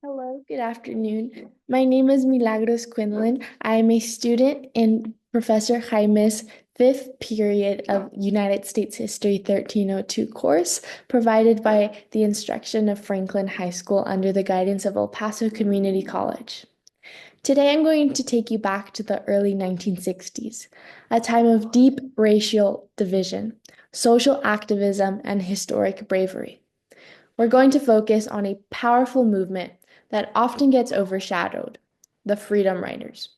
Hello, good afternoon. My name is Milagros Quinlan. I am a student in Professor Jaime's fifth period of United States History 1302 course provided by the instruction of Franklin High School under the guidance of El Paso Community College. Today I'm going to take you back to the early 1960s, a time of deep racial division, social activism, and historic bravery. We're going to focus on a powerful movement that often gets overshadowed, the Freedom Riders.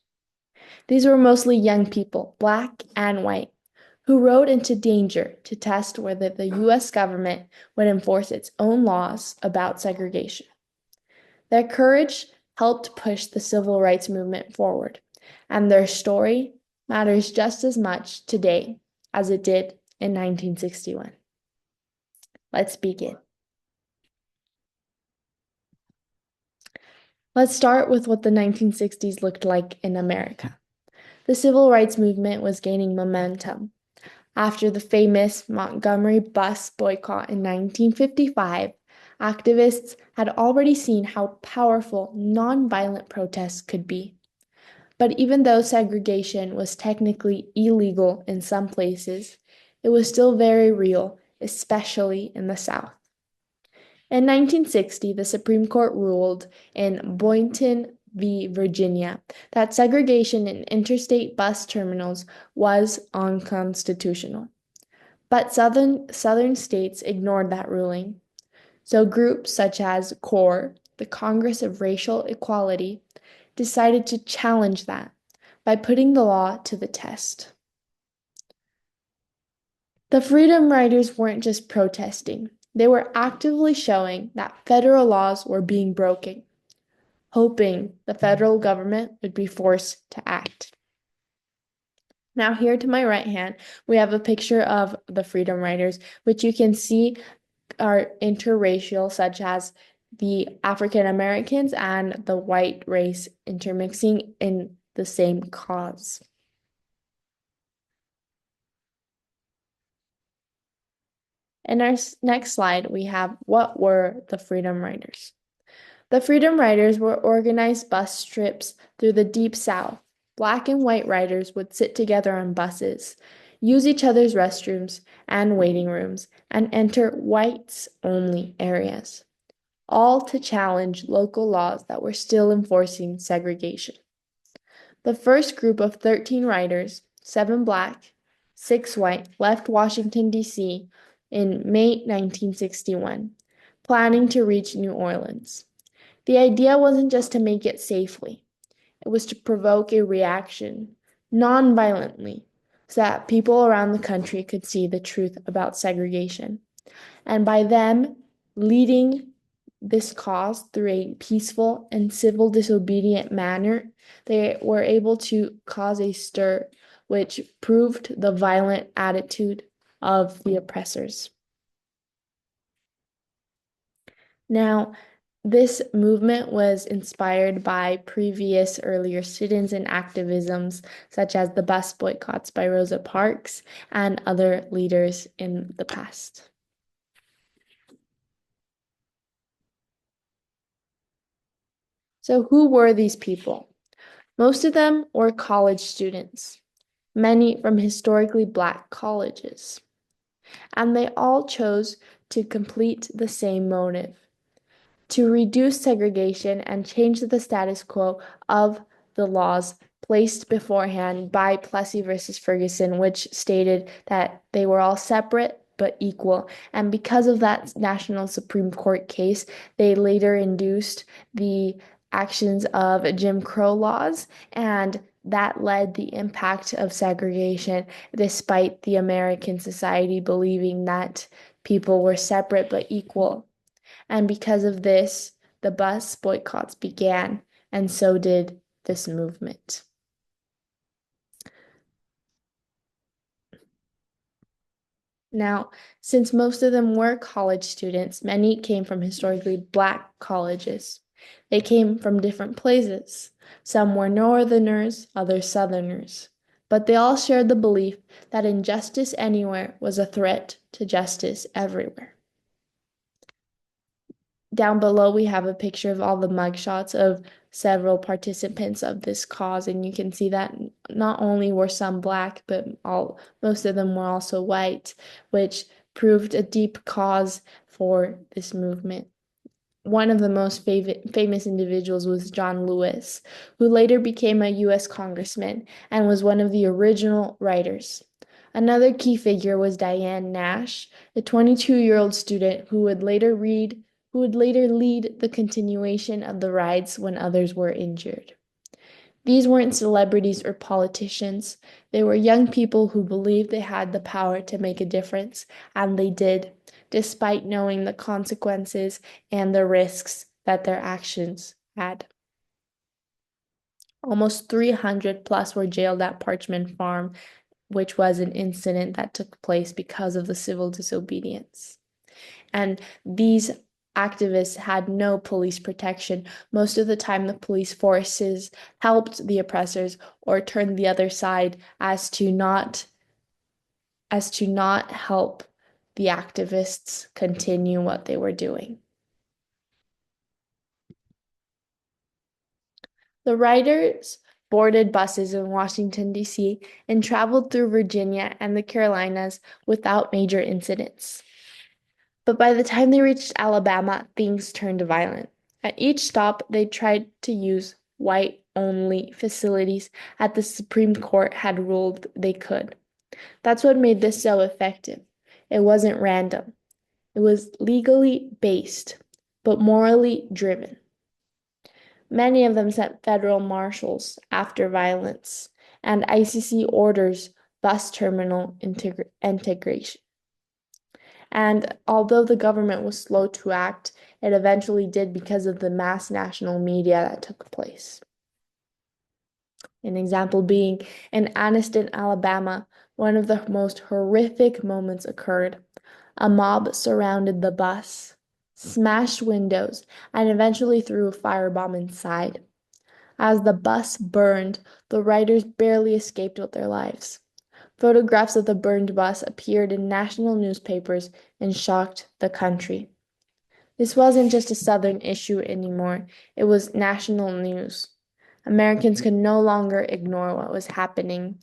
These were mostly young people, black and white, who rode into danger to test whether the US government would enforce its own laws about segregation. Their courage helped push the civil rights movement forward, and their story matters just as much today as it did in 1961. Let's begin. Let's start with what the 1960s looked like in America. The civil rights movement was gaining momentum. After the famous Montgomery bus boycott in 1955, activists had already seen how powerful nonviolent protests could be. But even though segregation was technically illegal in some places, it was still very real, especially in the South. In 1960, the Supreme Court ruled in Boynton v. Virginia that segregation in interstate bus terminals was unconstitutional. But southern states ignored that ruling. So groups such as CORE, the Congress of Racial Equality, decided to challenge that by putting the law to the test. The Freedom Riders weren't just protesting, they were actively showing that federal laws were being broken, hoping the federal government would be forced to act. Now, here to my right hand, we have a picture of the Freedom Riders, which you can see are interracial, such as the African Americans and the white race intermixing in the same cause. In our next slide, we have what were the Freedom Riders? The Freedom Riders were organized bus trips through the Deep South. Black and white riders would sit together on buses, use each other's restrooms and waiting rooms, and enter whites only areas, all to challenge local laws that were still enforcing segregation. The first group of 13 riders, 7 black, 6 white, left Washington, D.C. in May 1961, planning to reach New Orleans. The idea wasn't just to make it safely, it was to provoke a reaction, non-violently, so that people around the country could see the truth about segregation. And by them leading this cause through a peaceful and civil disobedient manner, they were able to cause a stir which proved the violent attitude of the oppressors. Now, this movement was inspired by previous earlier students and activisms, such as the bus boycotts by Rosa Parks and other leaders in the past. So, who were these people? Most of them were college students, many from historically Black colleges, and they all chose to complete the same motive: to reduce segregation and change the status quo of the laws placed beforehand by Plessy versus Ferguson, which stated that they were all separate but equal. And because of that National Supreme Court case, they later induced the actions of Jim Crow laws, and that led the impact of segregation, despite the American society believing that people were separate but equal. And because of this, the bus boycotts began, and so did this movement. Now, since most of them were college students, many came from historically Black colleges. They came from different places. Some were Northerners, others Southerners. But they all shared the belief that injustice anywhere was a threat to justice everywhere. Down below, we have a picture of all the mugshots of several participants of this cause, and you can see that not only were some black, but most of them were also white, which proved a deep cause for this movement. One of the most famous individuals was John Lewis, who later became a U.S. congressman and was one of the original writers. Another key figure was Diane Nash, a 22-year-old student who would later lead the continuation of the riots when others were injured. These weren't celebrities or politicians. They were young people who believed they had the power to make a difference, and they did, despite knowing the consequences and the risks that their actions had. Almost 300 plus were jailed at Parchment Farm, which was an incident that took place because of the civil disobedience. And these activists had no police protection. Most of the time, the police forces helped the oppressors or turned the other side as to not help the activists continue what they were doing. The writers boarded buses in Washington, D.C., and traveled through Virginia and the Carolinas without major incidents. But by the time they reached Alabama, things turned violent. At each stop, they tried to use white-only facilities as the Supreme Court had ruled they could. That's what made this so effective. It wasn't random. It was legally based, but morally driven. Many of them sent federal marshals after violence and ICC orders bus terminal integration. And although the government was slow to act, it eventually did because of the mass national media that took place. An example being in Anniston, Alabama, one of the most horrific moments occurred. A mob surrounded the bus, smashed windows, and eventually threw a firebomb inside. As the bus burned, the riders barely escaped with their lives. Photographs of the burned bus appeared in national newspapers and shocked the country. This wasn't just a Southern issue anymore, it was national news. Americans could no longer ignore what was happening.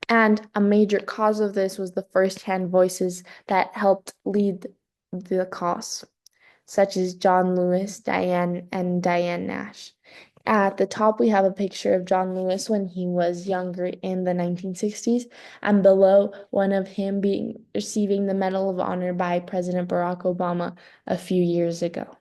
And a major cause of this was the first-hand voices that helped lead the cause, such as John Lewis, Diane Nash. At the top, we have a picture of John Lewis when he was younger in the 1960s, and below, one of him receiving the Medal of Honor by President Barack Obama a few years ago.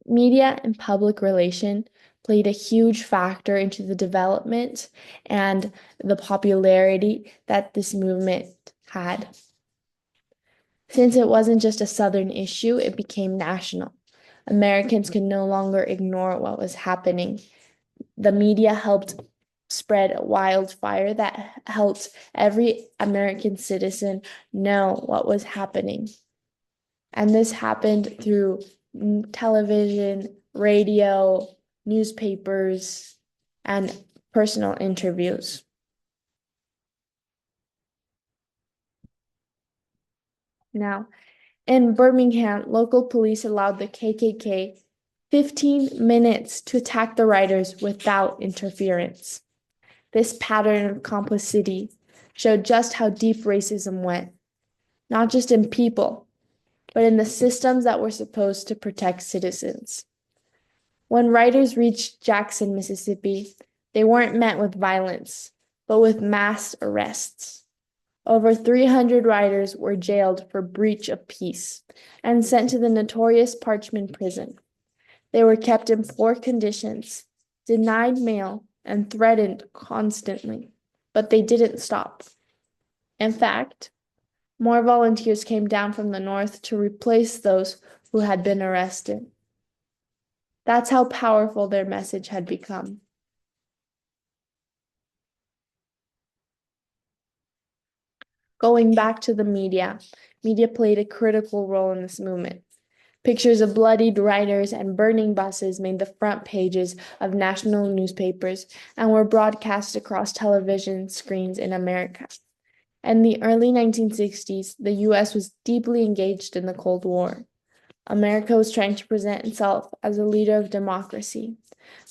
Media and public relation played a huge factor into the development and the popularity that this movement had. Since it wasn't just a Southern issue, it became national. Americans could no longer ignore what was happening. The media helped spread a wildfire that helped every American citizen know what was happening. And this happened through television, radio, newspapers, and personal interviews. Now, in Birmingham, local police allowed the KKK 15 minutes to attack the riders without interference. This pattern of complicity showed just how deep racism went, not just in people, but in the systems that were supposed to protect citizens. When riders reached Jackson, Mississippi, they weren't met with violence, but with mass arrests. Over 300 riders were jailed for breach of peace and sent to the notorious Parchment prison. They were kept in poor conditions, denied mail, and threatened constantly, but they didn't stop. In fact, more volunteers came down from the north to replace those who had been arrested. That's how powerful their message had become. Going back to the media played a critical role in this movement. Pictures of bloodied riders and burning buses made the front pages of national newspapers and were broadcast across television screens in America. In the early 1960s, the US was deeply engaged in the Cold War. America was trying to present itself as a leader of democracy,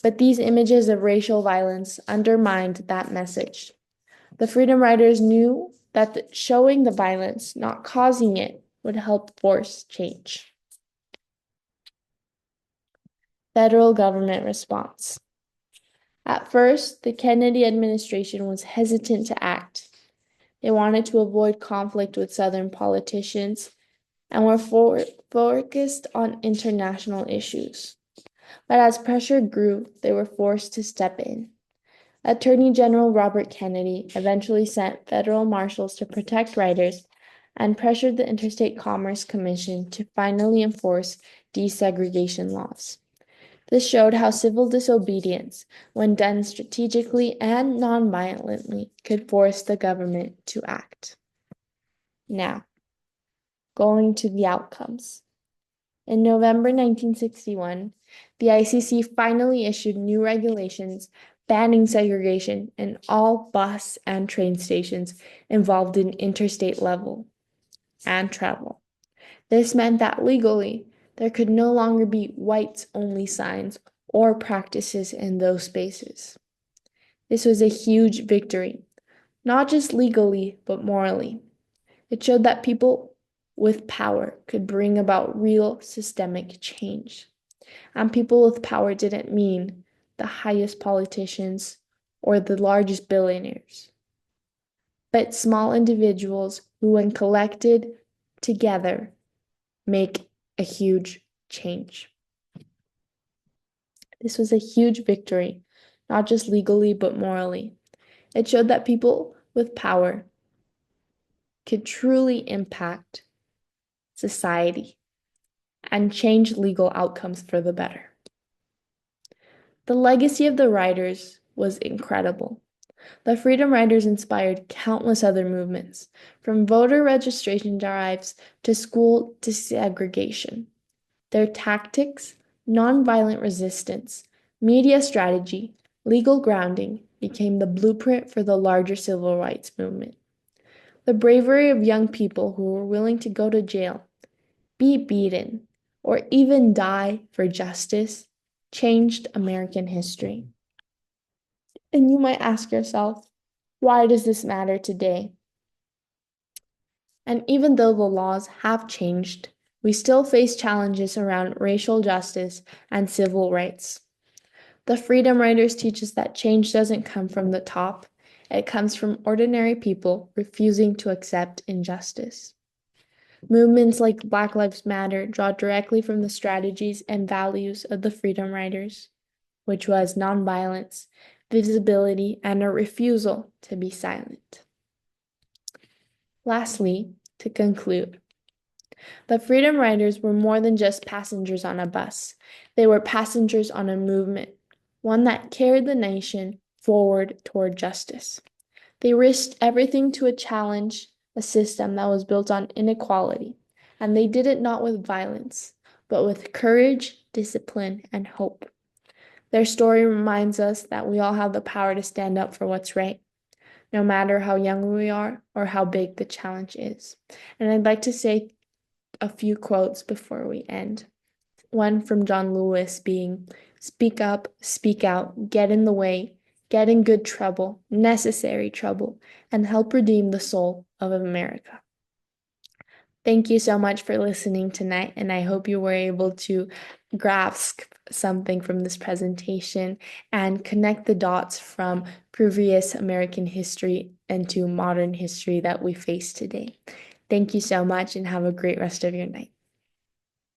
but these images of racial violence undermined that message. The Freedom Riders knew that showing the violence, not causing it, would help force change. Federal government response. At first, the Kennedy administration was hesitant to act. They wanted to avoid conflict with Southern politicians and were focused on international issues. But as pressure grew, they were forced to step in. Attorney General Robert Kennedy eventually sent federal marshals to protect riders and pressured the Interstate Commerce Commission to finally enforce desegregation laws. This showed how civil disobedience, when done strategically and nonviolently, could force the government to act. Now, going to the outcomes. In November 1961, the ICC finally issued new regulations banning segregation in all bus and train stations involved in interstate level and travel. This meant that legally, there could no longer be whites-only signs or practices in those spaces. This was a huge victory, not just legally, but morally. It showed that people with power could bring about real systemic change. And people with power didn't mean the highest politicians or the largest billionaires, but small individuals who, when collected together, make a huge change. This was a huge victory, not just legally, but morally. It showed that people with power could truly impact society and change legal outcomes for the better. The legacy of the Riders was incredible. The Freedom Riders inspired countless other movements, from voter registration drives to school desegregation. Their tactics, nonviolent resistance, media strategy, legal grounding became the blueprint for the larger civil rights movement. The bravery of young people who were willing to go to jail, be beaten, or even die for justice changed American history. And you might ask yourself, why does this matter today? And even though the laws have changed, we still face challenges around racial justice and civil rights. The Freedom Riders teach us that change doesn't come from the top, it comes from ordinary people refusing to accept injustice. Movements like Black Lives Matter draw directly from the strategies and values of the Freedom Riders, which was nonviolence, visibility, and a refusal to be silent. Lastly, to conclude, the Freedom Riders were more than just passengers on a bus. They were passengers on a movement, one that carried the nation forward toward justice. They risked everything to challenge a system that was built on inequality, and they did it not with violence, but with courage, discipline, and hope. Their story reminds us that we all have the power to stand up for what's right, no matter how young we are or how big the challenge is. And I'd like to say a few quotes before we end. One from John Lewis being, "Speak up, speak out, get in the way, get in good trouble, necessary trouble, and help redeem the soul of America." Thank you so much for listening tonight, and I hope you were able to grasp something from this presentation and connect the dots from previous American history into modern history that we face today. Thank you so much and have a great rest of your night.